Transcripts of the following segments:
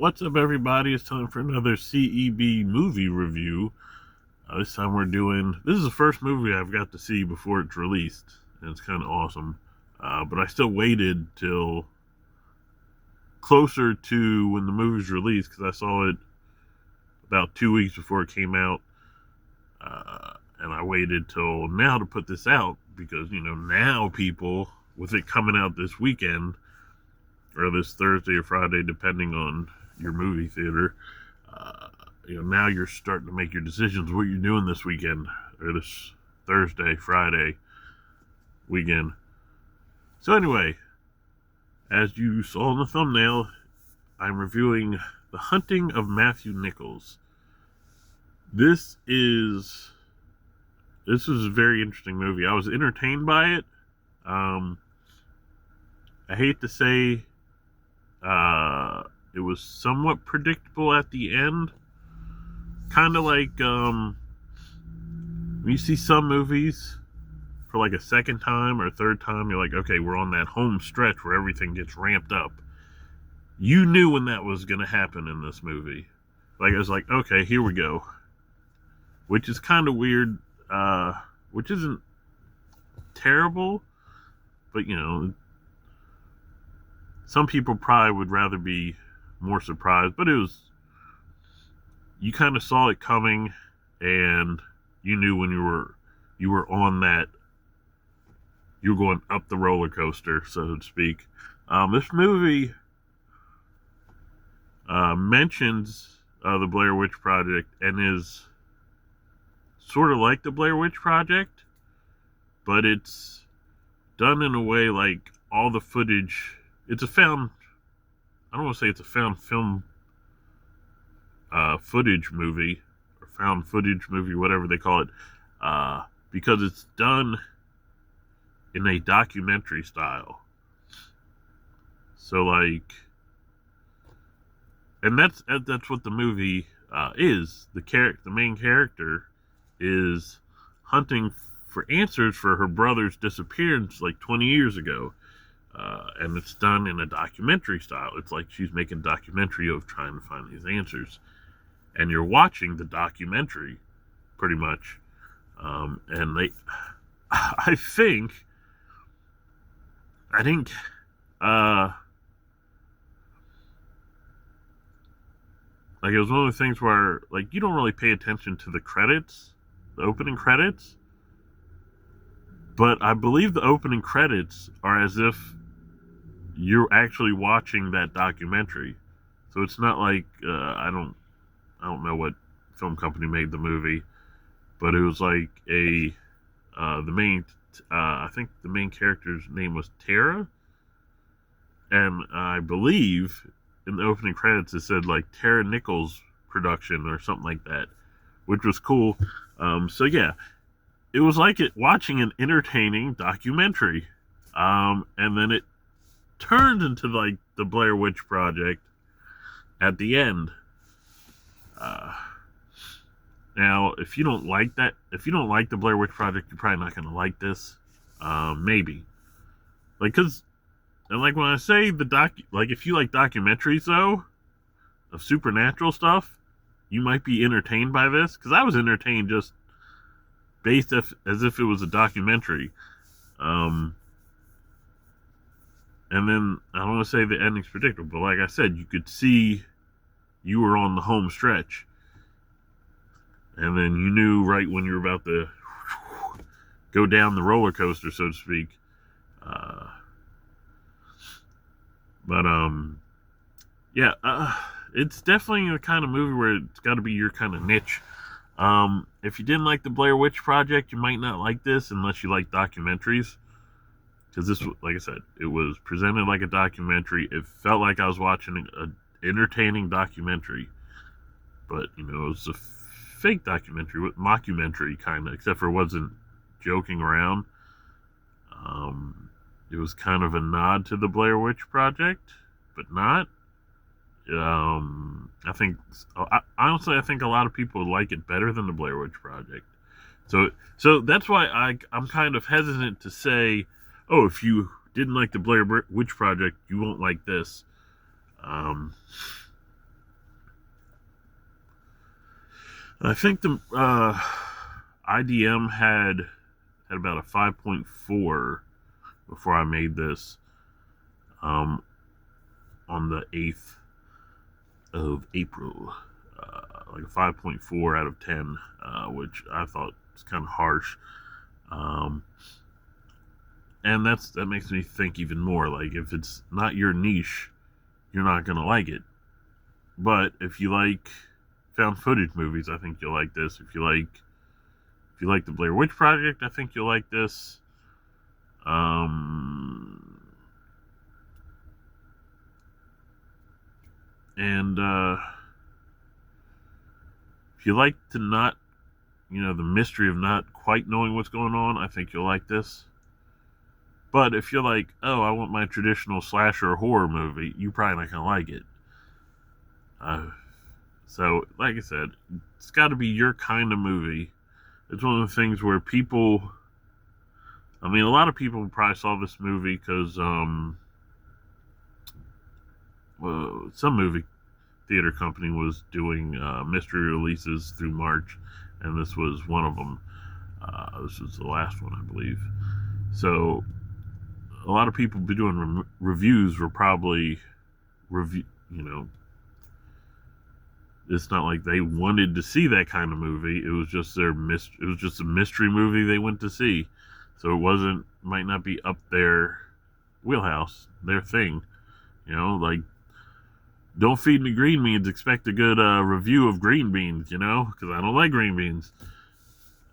What's up, everybody? It's time for another CEB movie review. This time this is the first movie I've got to see before it's released, and it's kind of awesome. But I still waited till closer to when the movie's released, because I saw it about 2 weeks before it came out. And I waited till now to put this out, because, now people, with it coming out this weekend, or this Thursday or Friday, depending on your movie theater, now you're starting to make your decisions what you're doing this weekend, or this Thursday, Friday weekend. So anyway, as you saw in the thumbnail, I'm reviewing The Hunting of Mathew Nichols. This is a very interesting movie. I was entertained by it. I hate to say it was somewhat predictable at the end. Kind of like when you see some movies for like a second time or third time, you're like, okay, we're on that home stretch where everything gets ramped up. You knew when that was going to happen in this movie. Like, it was like, okay, here we go. Which is kind of weird, which isn't terrible, but, some people probably would rather be more surprised, but you kind of saw it coming, and you knew when you were on that, you were going up the roller coaster, so to speak. This movie mentions the Blair Witch Project, and is sort of like the Blair Witch Project, but it's done in a way like all the footage. I don't want to say it's a found film footage movie, or found footage movie, whatever they call it, because it's done in a documentary style. So, like, and that's what the movie is. The main character is hunting for answers for her brother's disappearance like 20 years ago. And it's done in a documentary style. It's like she's making a documentary of trying to find these answers. And you're watching the documentary, pretty much. And I think, like, it was one of the things where, like, you don't really pay attention to the credits, the opening credits. But I believe the opening credits are as if you're actually watching that documentary. So it's not like, I don't know what film company made the movie, but it was like I think the main character's name was Tara, and I believe in the opening credits it said like Tara Nichols production or something like that, which was cool. So yeah, it was like watching an entertaining documentary, and then it turned into like the Blair Witch Project at the end. Now, if you don't like the Blair Witch Project, you're probably not going to like this. Maybe, like, like when I say like if you like documentaries though, of supernatural stuff, you might be entertained by this, because I was entertained just based as if it was a documentary. And then, I don't want to say the ending's predictable, but like I said, you could see you were on the home stretch. And then you knew right when you were about to go down the roller coaster, so to speak. It's definitely the kind of movie where it's got to be your kind of niche. If you didn't like the Blair Witch Project, you might not like this unless you like documentaries. Because this, like I said, it was presented like a documentary. It felt like I was watching an entertaining documentary. But, it was a fake documentary, mockumentary kind of, except for it wasn't joking around. It was kind of a nod to the Blair Witch Project, but not. Honestly, I think a lot of people like it better than the Blair Witch Project. So that's why I'm kind of hesitant to say, oh, if you didn't like the Blair Witch Project, you won't like this. I think the IDM had about a 5.4 before I made this, on the 8th of April. Like a 5.4 out of 10, which I thought was kind of harsh. And that makes me think even more. Like, if it's not your niche, you're not gonna like it. But if you like found footage movies, I think you'll like this. If you like the Blair Witch Project, I think you'll like this. And if you like to not, the mystery of not quite knowing what's going on, I think you'll like this. But if you're like, oh, I want my traditional slasher horror movie, you're probably not going to like it. So, like I said, it's got to be your kind of movie. It's one of the things where a lot of people probably saw this movie because some movie theater company was doing mystery releases through March, and this was one of them. This was the last one, I believe. So, a lot of people be doing reviews were probably it's not like they wanted to see that kind of movie. It was just it was just a mystery movie they went to see. So it might not be up their wheelhouse, their thing. Like, don't feed me green beans, expect a good review of green beans, because I don't like green beans.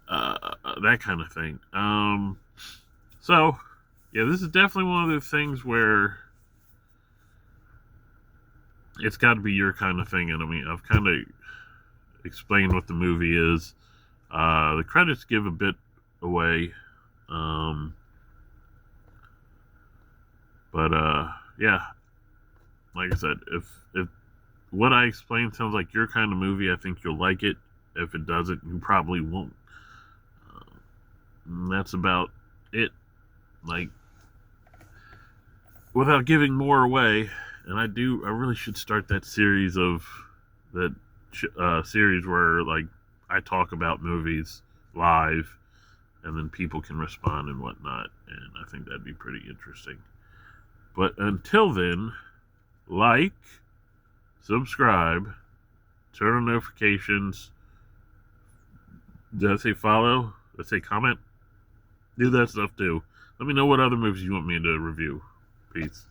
That kind of thing. So, yeah, this is definitely one of those things where it's got to be your kind of thing. And I've kind of explained what the movie is. The credits give a bit away. Yeah, like I said, if what I explained sounds like your kind of movie, I think you'll like it. If it doesn't, you probably won't. And that's about it. Like, without giving more away, and I really should start that series series where, like, I talk about movies live, and then people can respond and whatnot, and I think that'd be pretty interesting. But until then, like, subscribe, turn on notifications. Did I say follow? Did I say comment? Do that stuff too. Let me know what other movies you want me to review. Peace.